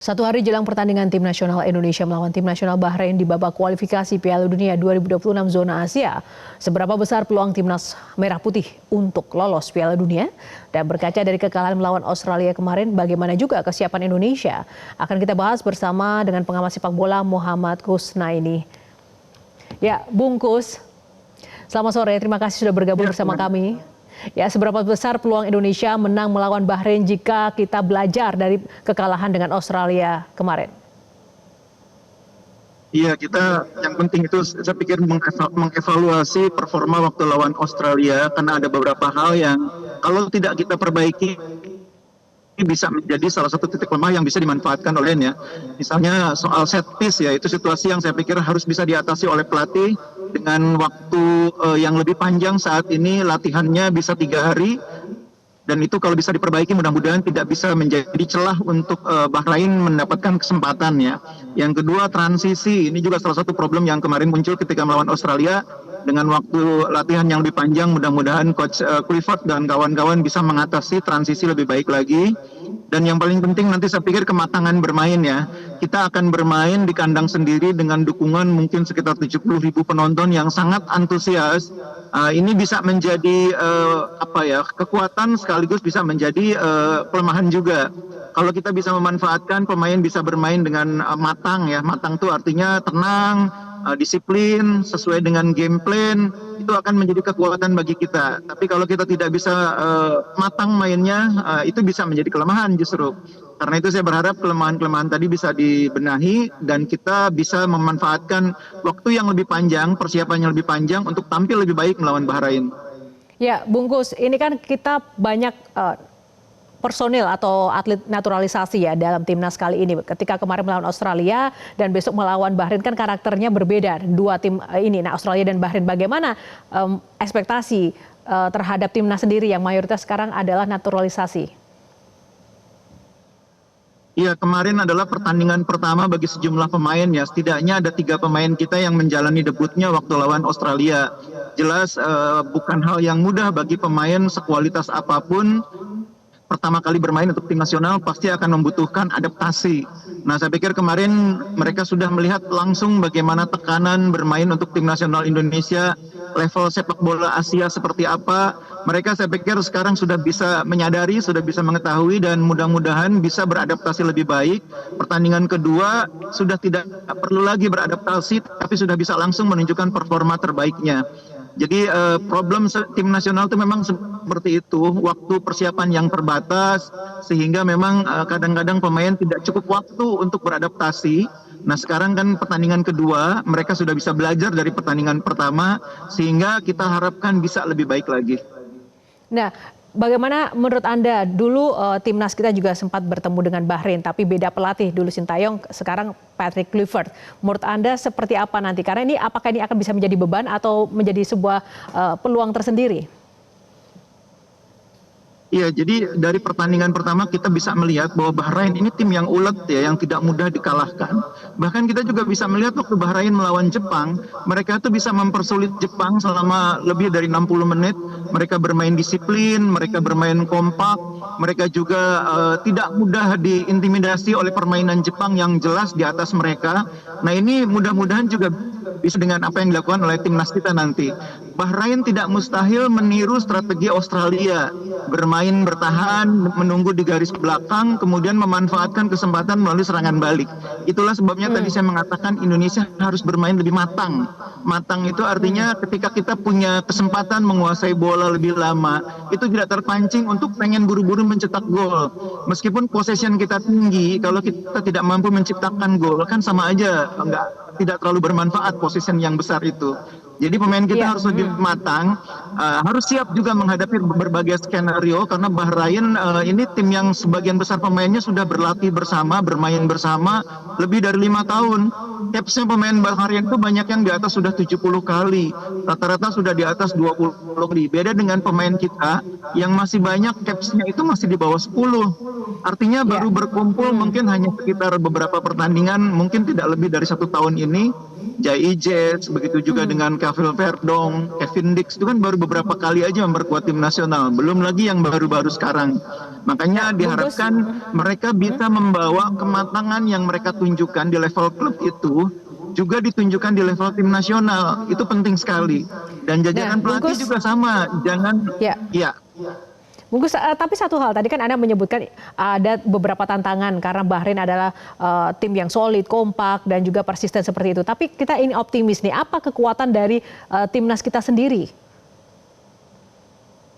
Satu hari jelang pertandingan tim nasional Indonesia melawan tim nasional Bahrain di babak kualifikasi Piala Dunia 2026 zona Asia, seberapa besar peluang timnas Merah Putih untuk lolos Piala Dunia? Dan berkaca dari kekalahan melawan Australia kemarin, bagaimana juga kesiapan Indonesia? Akan kita bahas bersama dengan pengamat sepak bola Muhammad Kusnaini. Ya, Bung Kus, selamat sore. Terima kasih sudah bergabung bersama kami. Ya, seberapa besar peluang Indonesia menang melawan Bahrain jika kita belajar dari kekalahan dengan Australia kemarin? Iya, kita yang penting itu saya pikir mengevaluasi performa waktu lawan Australia, karena ada beberapa hal yang kalau tidak kita perbaiki bisa menjadi salah satu titik lemah yang bisa dimanfaatkan olehnya. Misalnya soal set piece, ya itu situasi yang saya pikir harus bisa diatasi oleh pelatih dengan waktu yang lebih panjang. Saat ini latihannya bisa 3 hari, dan itu kalau bisa diperbaiki mudah-mudahan tidak bisa menjadi celah untuk Bahrain mendapatkan kesempatan ya. Yang kedua, transisi, ini juga salah satu problem yang kemarin muncul ketika melawan Australia. Dengan waktu latihan yang lebih panjang, mudah-mudahan Coach Clifford dan kawan-kawan bisa mengatasi transisi lebih baik lagi. Dan yang paling penting nanti saya pikir kematangan bermain ya. Kita akan bermain di kandang sendiri dengan dukungan mungkin sekitar 70.000 penonton yang sangat antusias. Ini bisa menjadi kekuatan sekaligus bisa menjadi kelemahan juga. Kalau kita bisa memanfaatkan pemain bisa bermain dengan matang ya. Matang itu artinya tenang, disiplin, sesuai dengan game plan, itu akan menjadi kekuatan bagi kita. Tapi kalau kita tidak bisa matang mainnya, itu bisa menjadi kelemahan justru. Karena itu saya berharap kelemahan-kelemahan tadi bisa dibenahi dan kita bisa memanfaatkan waktu yang lebih panjang, persiapan yang lebih panjang untuk tampil lebih baik melawan Bahrain. Ya, Bungkus, ini kan kita banyak personil atau atlet naturalisasi ya dalam timnas kali ini. Ketika kemarin melawan Australia dan besok melawan Bahrain kan karakternya berbeda dua tim ini. Nah, Australia dan Bahrain, bagaimana ekspektasi terhadap timnas sendiri yang mayoritas sekarang adalah naturalisasi? Iya, kemarin adalah pertandingan pertama bagi sejumlah pemain ya. Setidaknya ada 3 pemain kita yang menjalani debutnya waktu lawan Australia. Jelas bukan hal yang mudah bagi pemain sekualitas apapun. Pertama kali bermain untuk tim nasional pasti akan membutuhkan adaptasi. Nah, saya pikir kemarin mereka sudah melihat langsung bagaimana tekanan bermain untuk tim nasional Indonesia, level sepak bola Asia seperti apa. Mereka saya pikir sekarang sudah bisa menyadari, sudah bisa mengetahui dan mudah-mudahan bisa beradaptasi lebih baik. Pertandingan kedua sudah tidak perlu lagi beradaptasi, tapi sudah bisa langsung menunjukkan performa terbaiknya. Jadi problem tim nasional itu memang seperti itu, waktu persiapan yang terbatas sehingga memang kadang-kadang pemain tidak cukup waktu untuk beradaptasi. Nah, sekarang kan pertandingan kedua mereka sudah bisa belajar dari pertandingan pertama sehingga kita harapkan bisa lebih baik lagi. Nah, bagaimana menurut Anda? Dulu timnas kita juga sempat bertemu dengan Bahrain, tapi beda pelatih. Dulu Sintayong, sekarang Patrick Kluivert. Menurut Anda seperti apa nanti? Karena ini apakah ini akan bisa menjadi beban atau menjadi sebuah peluang tersendiri? Iya, jadi dari pertandingan pertama kita bisa melihat bahwa Bahrain ini tim yang ulet ya, yang tidak mudah dikalahkan. Bahkan kita juga bisa melihat waktu Bahrain melawan Jepang, mereka itu bisa mempersulit Jepang selama lebih dari 60 menit. Mereka bermain disiplin, mereka bermain kompak, mereka juga tidak mudah diintimidasi oleh permainan Jepang yang jelas di atas mereka. Nah, ini mudah-mudahan juga bisa dengan apa yang dilakukan oleh timnas kita nanti. Bahrain tidak mustahil meniru strategi Australia, bermain bertahan, menunggu di garis belakang, kemudian memanfaatkan kesempatan melalui serangan balik. Itulah sebabnya tadi saya mengatakan Indonesia harus bermain lebih matang. Matang itu artinya ketika kita punya kesempatan menguasai bola lebih lama, itu tidak terpancing untuk pengen buru-buru mencetak gol. Meskipun possession kita tinggi, kalau kita tidak mampu menciptakan gol, kan sama aja tidak terlalu bermanfaat possession yang besar itu. Jadi pemain kita harus lebih matang, harus siap juga menghadapi berbagai skenario karena Bahrain ini tim yang sebagian besar pemainnya sudah berlatih bersama, bermain bersama lebih dari 5 tahun. Capsnya pemain Bahrain itu banyak yang di atas sudah 70 kali, rata-rata sudah di atas 20 kali. Beda dengan pemain kita yang masih banyak capsnya itu masih di bawah 10. Artinya Ya. baru berkumpul mungkin hanya sekitar beberapa pertandingan, mungkin tidak lebih dari 1 tahun ini. Jai Jets, begitu juga dengan Kavil Verdong, Kevin Dix, itu kan baru beberapa kali aja memperkuat tim nasional. Belum lagi yang baru-baru sekarang. Nah, Makanya Bungkus, diharapkan mereka bisa membawa kematangan yang mereka tunjukkan di level klub itu juga ditunjukkan di level tim nasional. Itu penting sekali. Dan nah, jajaran pelatih Bungkus, juga sama. Jangan, ya. ya, Bungkus, tapi satu hal tadi kan Anda menyebutkan ada beberapa tantangan karena Bahrain adalah tim yang solid, kompak dan juga persisten seperti itu. Tapi kita ini optimis nih, apa kekuatan dari timnas kita sendiri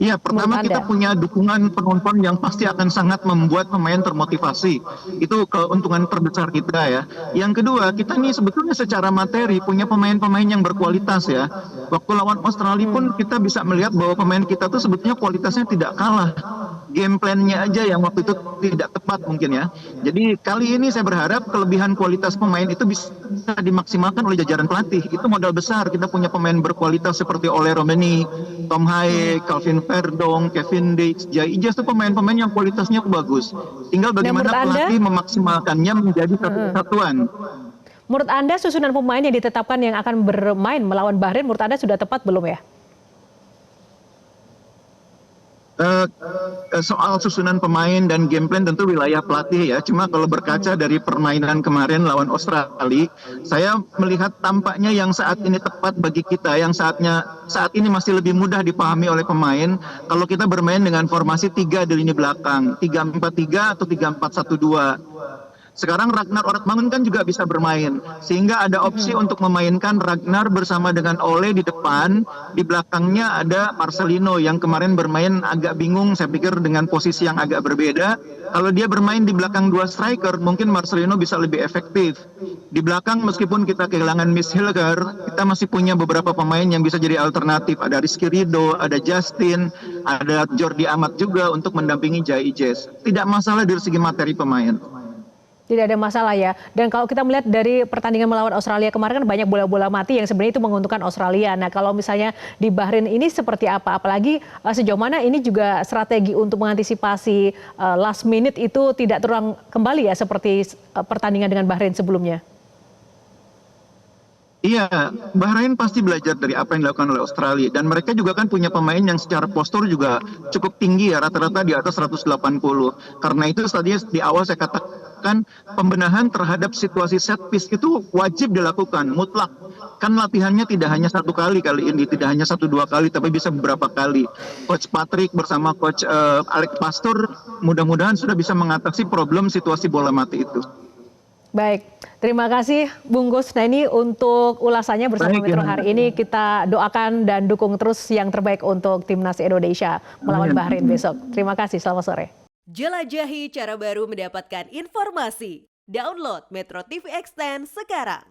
iya, menurut pertama kita Anda? punya dukungan penonton yang pasti akan sangat membuat pemain termotivasi. Itu keuntungan terbesar kita ya. Yang kedua, kita nih sebetulnya secara materi punya pemain-pemain yang berkualitas ya. Waktu lawan Australia pun kita bisa melihat bahwa pemain kita tuh sebetulnya kualitasnya tidak kalah. Game plan-nya aja yang waktu itu tidak tepat mungkin ya. Jadi kali ini saya berharap kelebihan kualitas pemain itu bisa dimaksimalkan oleh jajaran pelatih. Itu modal besar. Kita punya pemain berkualitas seperti Ole Romeni, Tom Haye, Calvin Verdong, Kevin Dix, Jai Ijas itu pemain-pemain yang kualitasnya bagus. Tinggal Nah, menurut bagaimana Anda, pelatih memaksimalkannya menjadi satu kesatuan. menurut Anda susunan pemain yang ditetapkan yang akan bermain melawan Bahrain, menurut Anda sudah tepat belum ya? Eh, Soal susunan pemain dan game plan tentu wilayah pelatih ya. Cuma kalau berkaca dari permainan kemarin lawan Australia, saya melihat tampaknya yang saat ini tepat bagi kita, yang saat ini masih lebih mudah dipahami oleh pemain kalau kita bermain dengan formasi 3 di lini belakang, 3-4-3 atau 3-4-1-2. Sekarang Ragnar Ortmangun kan juga bisa bermain, sehingga ada opsi untuk memainkan Ragnar bersama dengan Ole di depan, di belakangnya ada Marcelino yang kemarin bermain agak bingung, saya pikir dengan posisi yang agak berbeda. Kalau dia bermain di belakang 2 striker, mungkin Marcelino bisa lebih efektif. Di belakang meskipun kita kehilangan Miss Hilger, kita masih punya beberapa pemain yang bisa jadi alternatif. Ada Rizky Ridho, ada Justin, ada Jordi Amat juga untuk mendampingi Jai Ijas. Tidak masalah dari segi materi pemain. Tidak ada masalah ya. Dan kalau kita melihat dari pertandingan melawan Australia kemarin kan banyak bola-bola mati yang sebenarnya itu menguntungkan Australia. Nah, kalau misalnya di Bahrain ini seperti apa? Apalagi sejauh mana ini juga strategi untuk mengantisipasi last minute itu tidak terulang kembali ya seperti pertandingan dengan Bahrain sebelumnya. Iya, Bahrain pasti belajar dari apa yang dilakukan oleh Australia. Dan mereka juga kan punya pemain yang secara postur juga cukup tinggi ya, rata-rata di atas 180. Karena itu tadi di awal saya katakan pembenahan terhadap situasi set piece itu wajib dilakukan, mutlak. Kan latihannya tidak hanya 1 kali kali ini, tidak hanya 1-2 kali, tapi bisa beberapa kali. Coach Patrick bersama Coach Alex Pastur mudah-mudahan sudah bisa mengatasi problem situasi bola mati itu. Baik, terima kasih Bungkus. Nah ini untuk ulasannya bersama Baik, Metro ya. hari ini kita doakan dan dukung terus yang terbaik untuk timnas Indonesia melawan Amin. Bahrain besok. Terima kasih, selamat sore. Jelajahi cara baru mendapatkan informasi. Download Metro TV Extend sekarang.